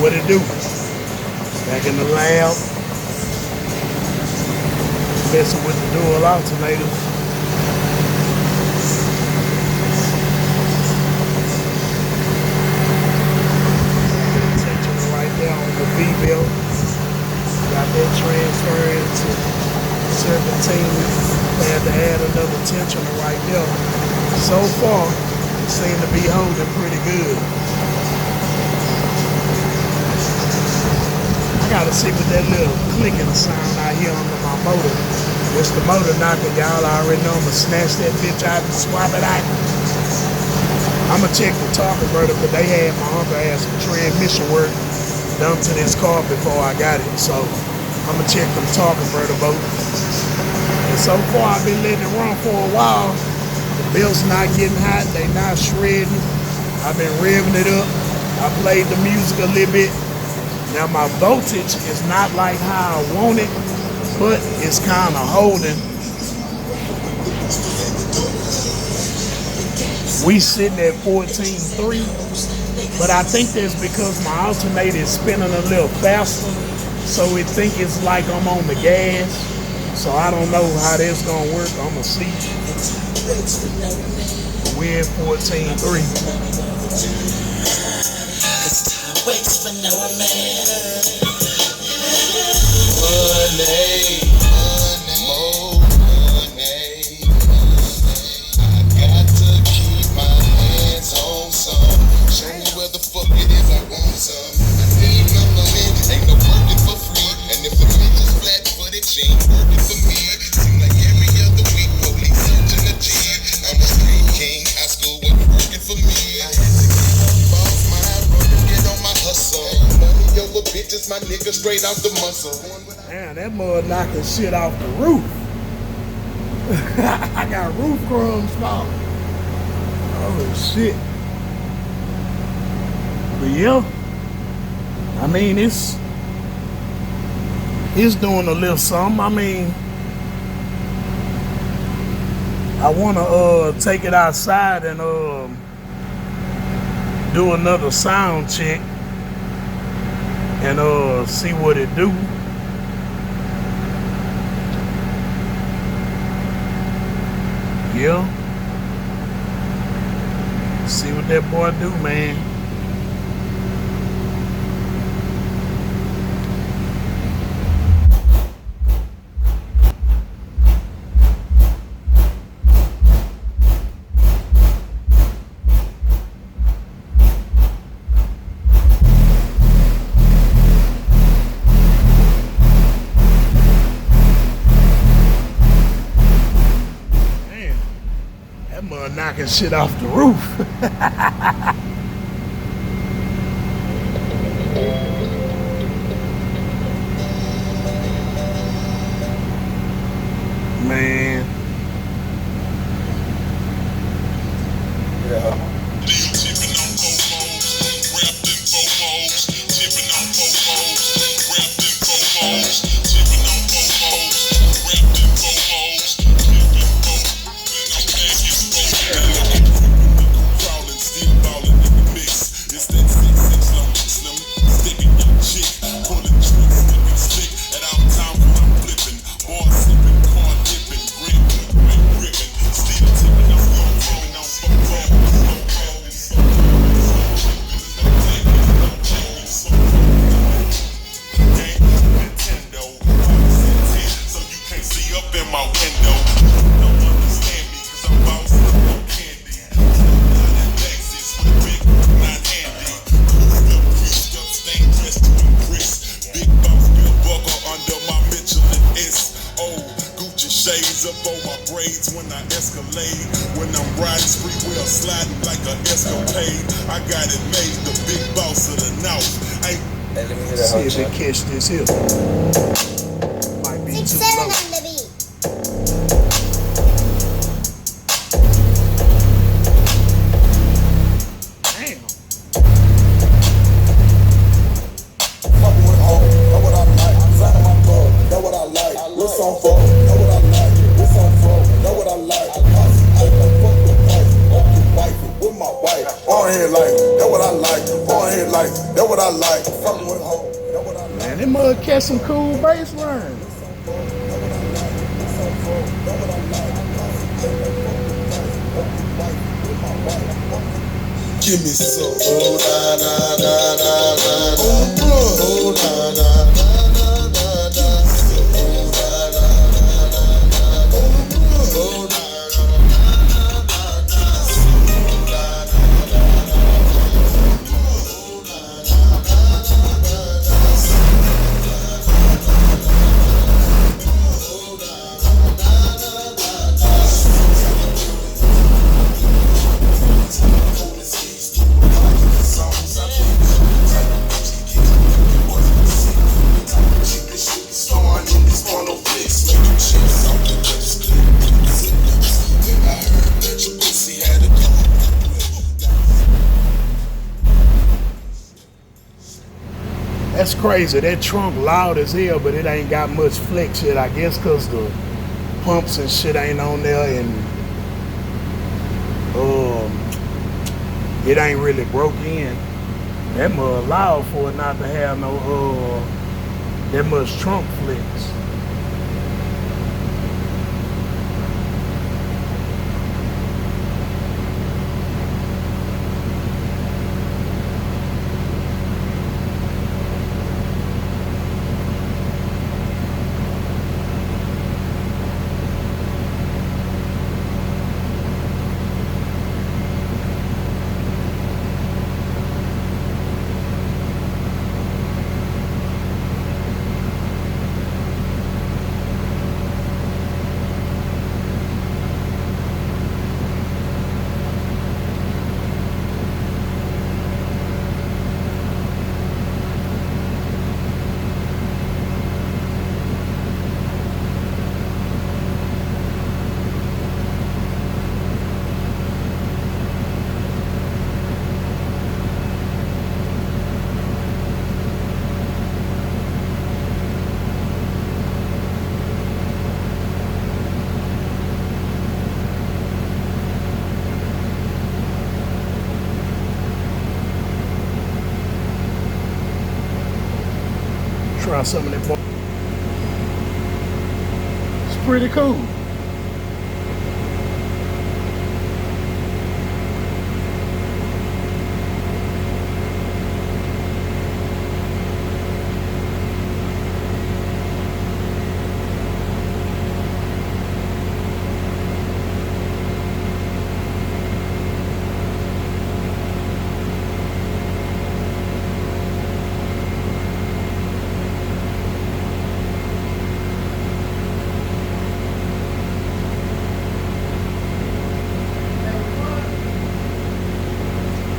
what it do? Back in the lab, messing with the dual alternator. Tensioner right there on the V-belt. Got that transferring to serpentine. Had to add another tensioner right there. So far, it seems to be holding pretty good. I gotta see what that little clicking sound I hear under my motor. It's the motor knocking, y'all already know I'ma snatch that bitch out and swap it out. I'ma check the torque converter, but they had my uncle had some transmission work done to this car before I got it. So I'ma check the torque converter both. And so far I've been letting it run for a while. The belt's not getting hot, they not shredding. I've been revving it up. I played the music a little bit. Now my voltage is not like how I want it, but it's kind of holding. We sitting at 14.3, but I think that's because my alternator is spinning a little faster, so it think it's like I'm on the gas. So I don't know how that's gonna work. I'ma see. We're at 14.3. Waits for no man. Money, more money. I got to keep my hands on some. Show me where the fuck it is I want some. I need my money, ain't no working for free. And if the bitch is flat-footed, she ain't working for me. Seem like every other week, police searching the G. I'm a street king, high school wasn't working for me. I had to get off my road, get on my hustle. Money over bitches, my nigga straight out the muscle. Man, that mud knocking shit off the roof. I got roof crumbs falling. Oh shit. But yeah, I mean it's doing a little something. I mean, I wanna take it outside and do another sound check and see what it do. Yeah. See what that boy do, man. Knocking shit off the roof. Man. Yeah. Shades up on my braids when I escalade. When I'm riding spree wheel sliding like an escapade. I got it made, the big boss of the north. Hey, let me hear that. See if it catch this here. Might be 6, too 7 low. on the beat. Damn. Fucking with home, know what I like. Sign my blood, know what I like. What's on for? Know what I like. What's on for? Know what I like. I fuck with wife, fuck your wife with my wife. On here like, know what I like. Foreign headlight, that's what I like. Fucking with hoes, that's what I like. Man, them mug catch some cool bass lines. Give me some. Oh na na na na na na. On the blood. Oh na na na na na na. Oh na na na na na. On the blood. Oh na na na na na na. Oh na na na na na. Oh na na na That's crazy. That trunk loud as hell, but it ain't got much flex shit. I guess because the pumps and shit ain't on there, and it ain't really broke in. That must allow for it not to have no that much trunk flex. Try some of that. It's pretty cool.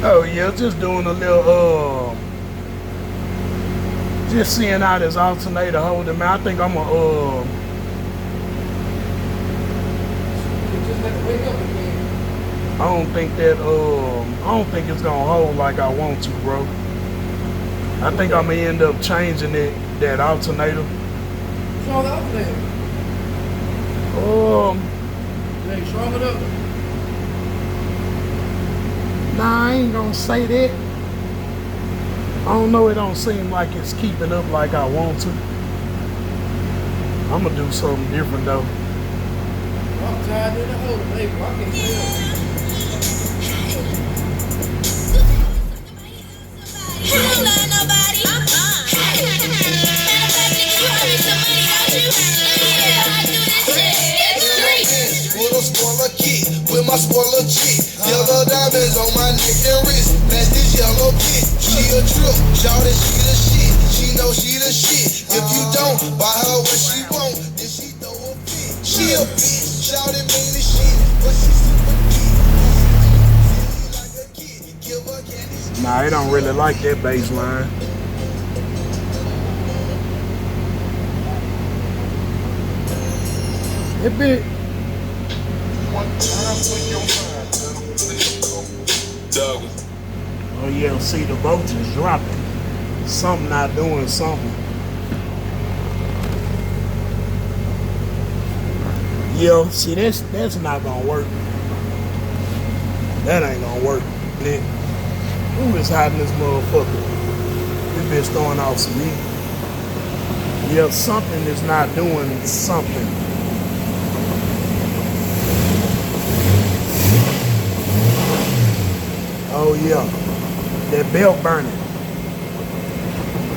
Oh yeah, just doing a little just seeing how this alternator hold him out. I think I'm gonna I don't think it's gonna hold like I want to, bro. I think I'm gonna end up changing that alternator. What's wrong with the alternator? You ain't strong enough? Nah, I ain't gonna say that. I don't know, it don't seem like it's keeping up like I want to. I'm gonna do something different though. I'm tired of the whole baby. I can't tell. You don't love nobody. I'm fine. Matter of fact, nigga, you owe me some money, don't you? Yeah, I do this shit. It's street. with a spoiler kit, with my spoiler chick. Yellow diamonds on my neck and wrist. That's this yellow kid. She a trip, shout it, she the shit. She know she the shit. If you don't buy her what she want, then she throw a fit. She a bitch, shout it, mean the shit, but she super like a kid. Give her candy. Nah, I don't really like that bass line. That bit. Oh yeah, see the voltage dropping. Something not doing something. Yeah, see that's not gonna work. That ain't gonna work. Ooh, it's hot in this motherfucker. This bitch throwing off some heat. Yeah, something is not doing something. Oh yeah, that belt burning.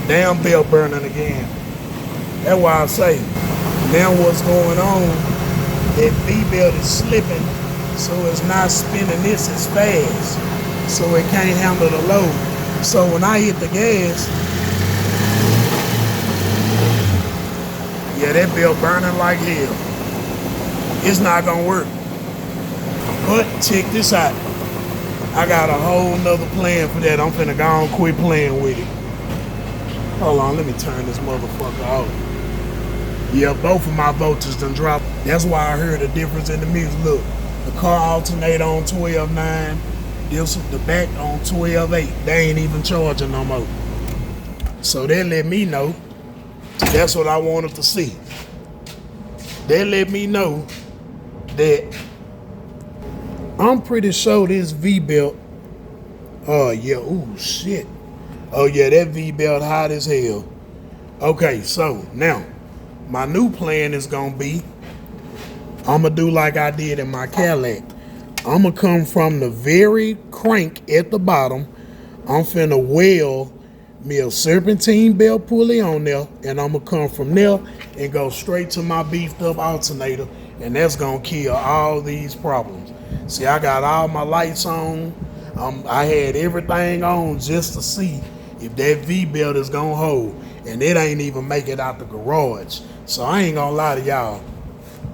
Damn belt burning again. That's why I say, now what's going on, that V-belt is slipping, so it's not spinning this as fast. So it can't handle the load. So when I hit the gas, yeah, that belt burning like hell. It's not gonna work. But check this out. I got a whole nother plan for that. I'm finna go on quit playing with it. Hold on, let me turn this motherfucker off. Yeah, both of my voltages done dropped. That's why I heard a difference in the music. Look, the car alternator on 12.9, the back on 12.8. They ain't even charging no more. So they let me know. That's what I wanted to see. They let me know that I'm pretty sure this V-belt, oh yeah, ooh shit. Oh yeah, that V-belt hot as hell. Okay, so now, my new plan is gonna be, I'm gonna do like I did in my Cadillac. I'm gonna come from the very crank at the bottom. I'm finna weld me a serpentine belt pulley on there, and I'm gonna come from there and go straight to my beefed up alternator, and that's gonna kill all these problems. See, I got all my lights on. I had everything on just to see if that V-belt is gonna hold, and it ain't even make it out the garage. So I ain't gonna lie to y'all.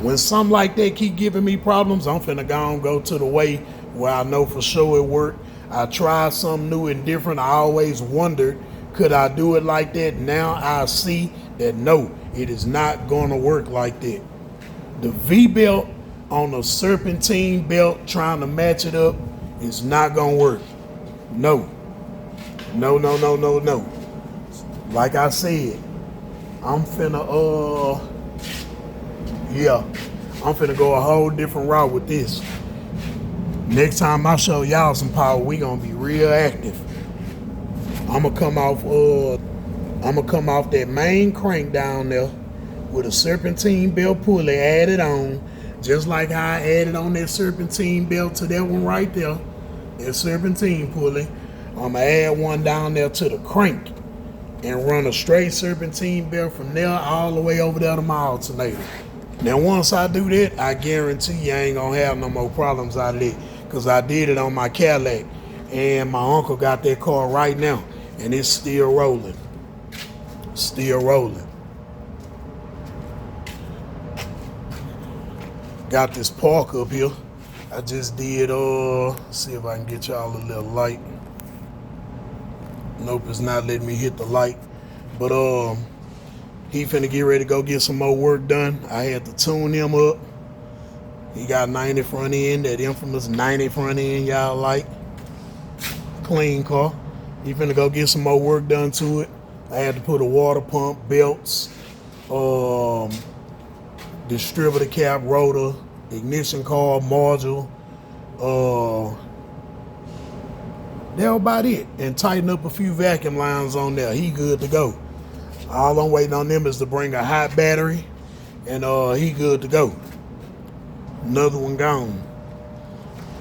When something like that keep giving me problems, I'm finna go to the way where I know for sure it worked. I tried something new and different. I always wondered, could I do it like that? Now I see that no, it is not gonna work like that. The V-belt on a serpentine belt trying to match it up is not gonna work. No. No. Like I said, I'm finna go a whole different route with this. Next time I show y'all some power, we gonna be real active. I'ma come off that main crank down there with a serpentine belt pulley added on, just like how I added on that serpentine belt to that one right there, that serpentine pulley. I'ma add one down there to the crank and run a straight serpentine belt from there all the way over there to my alternator. Now once I do that, I guarantee you I ain't gonna have no more problems out of it, because I did it on my Cadillac, and my uncle got that car right now, and it's still rolling. Still rolling. Got this park up here. I just did, see if I can get y'all a little light. Nope, it's not letting me hit the light. But he finna get ready to go get some more work done. I had to tune him up. He got 90 front end, that infamous 90 front end y'all like. Clean car. He finna go get some more work done to it. I had to put a water pump, belts, distributor cap, rotor, ignition coil, module. That's about it. And tighten up a few vacuum lines on there. He good to go. All I'm waiting on them is to bring a hot battery, and he good to go. Another one gone.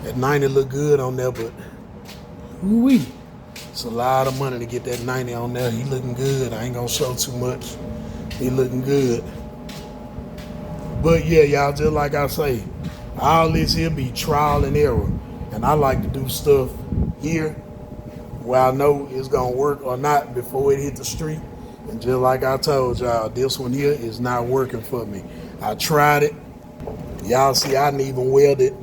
That 90 look good on there, but ooh-wee. It's a lot of money to get that 90 on there. He looking good. I ain't gonna show too much. He looking good. But yeah, y'all, just like I say, all this here be trial and error. And I like to do stuff here where I know it's gonna work or not before it hit the street. And just like I told y'all, this one here is not working for me. I tried it. Y'all see I didn't even weld it.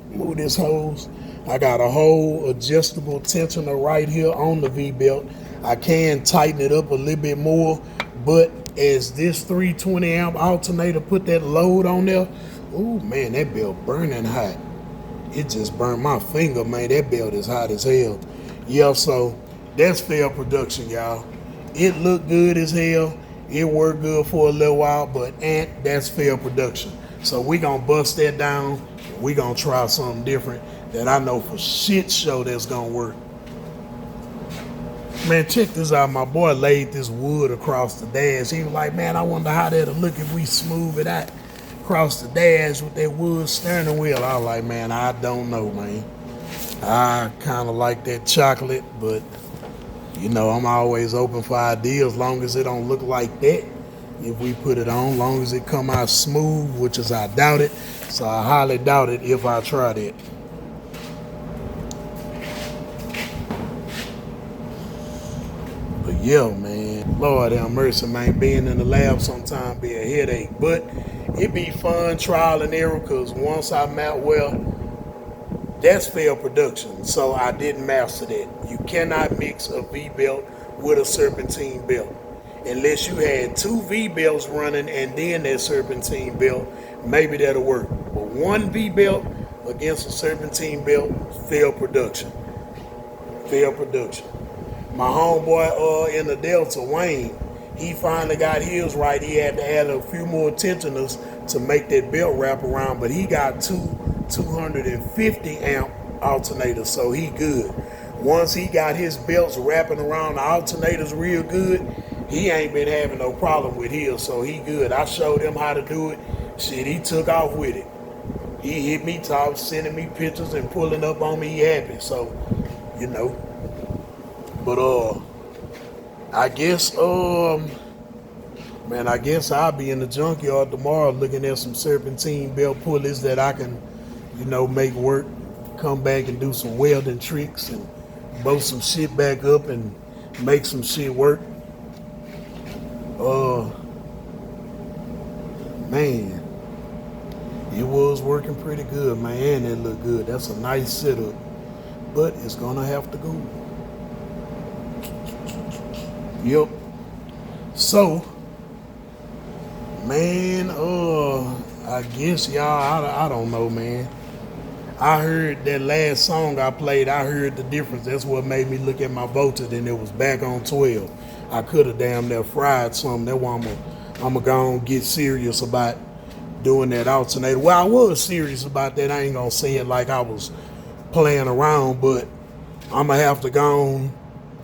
Move this hose. I got a whole adjustable tensioner right here on the V-belt. I can tighten it up a little bit more, but as this 320 amp alternator put that load on there, ooh man, that belt burning hot. It just burned my finger, man. That belt is hot as hell. Yeah, so that's failed production, y'all. It looked good as hell. It worked good for a little while, but that's failed production. So we gonna bust that down. We gonna try something different that I know for shit show that's gonna work. Man, check this out. My boy laid this wood across the dash. He was like, man, I wonder how that'll look if we smooth it out across the dash with that wood steering wheel. I was like, man, I don't know, man. I kind of like that chocolate, but you know, I'm always open for ideas, long as it don't look like that. If we put it on, long as it come out smooth, which is I doubt it. So I highly doubt it if I try that. But yeah, man, Lord have mercy, man. Being in the lab sometimes be a headache, but it be fun, trial and error, because once I map well, that's failed production, so I didn't master that. You cannot mix a V-belt with a serpentine belt. Unless you had two V-belts running and then that serpentine belt, maybe that'll work. But one V-belt against a serpentine belt, failed production. Failed production. My homeboy in the Delta, Wayne, he finally got his right. He had to add a few more tensioners to make that belt wrap around, but he got two 250 amp alternators, so he good. Once he got his belts wrapping around the alternators real good, he ain't been having no problem with his, so he good. I showed him how to do it. Shit, he took off with it. He hit me top, sending me pictures and pulling up on me, he happy. So, you know. But I guess man, I guess I'll be in the junkyard tomorrow looking at some serpentine belt pulleys that I can, you know, make work. Come back and do some welding tricks and blow some shit back up and make some shit work. Man, it was working pretty good, man. It looked good. That's a nice setup, but it's gonna have to go. Yep. So, man, I guess y'all, I don't know, man. I heard that last song I played, I heard the difference. That's what made me look at my voltage and it was back on 12. I could have damn near fried something. That's why I'm going to go and get serious about doing that alternator. Well, I was serious about that. I ain't going to say it like I was playing around, but I'm going to have to go and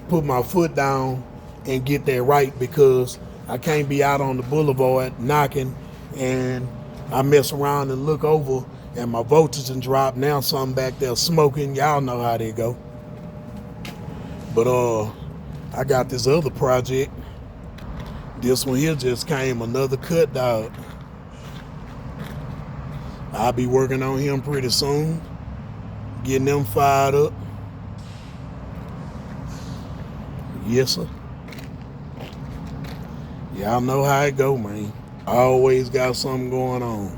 put my foot down and get that right, because I can't be out on the boulevard knocking and I mess around and look over and my voltage and drop. Now something back there smoking. Y'all know how they go. But I got this other project. This one here just came, another cut dog. I'll be working on him pretty soon, getting them fired up. Yes, sir. Y'all know how it go, man. I always got something going on.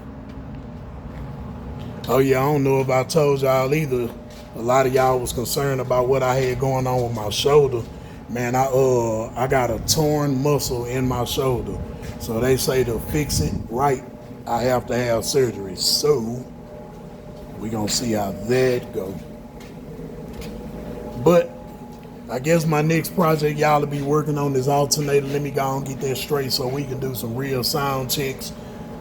Oh yeah, I don't know if I told y'all either. A lot of y'all was concerned about what I had going on with my shoulder. Man, I got a torn muscle in my shoulder. So they say to fix it right, I have to have surgery. So we gonna see how that go. But I guess my next project y'all will be working on this alternator. Let me go and get that straight so we can do some real sound checks.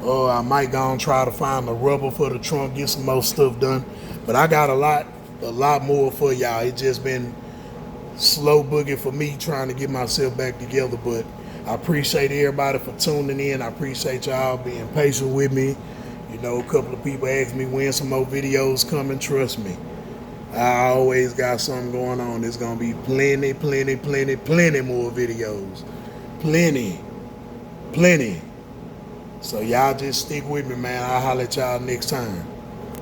I might go and try to find the rubber for the trunk, get some more stuff done. But I got a lot more for y'all. It's just been slow boogie for me trying to get myself back together. But I appreciate everybody for tuning in. I appreciate y'all being patient with me. You know, a couple of people asked me when some more videos coming. Trust me, I always got something going on. There's gonna be plenty more videos. Plenty. So y'all just stick with me, man. I'll holler at y'all next time.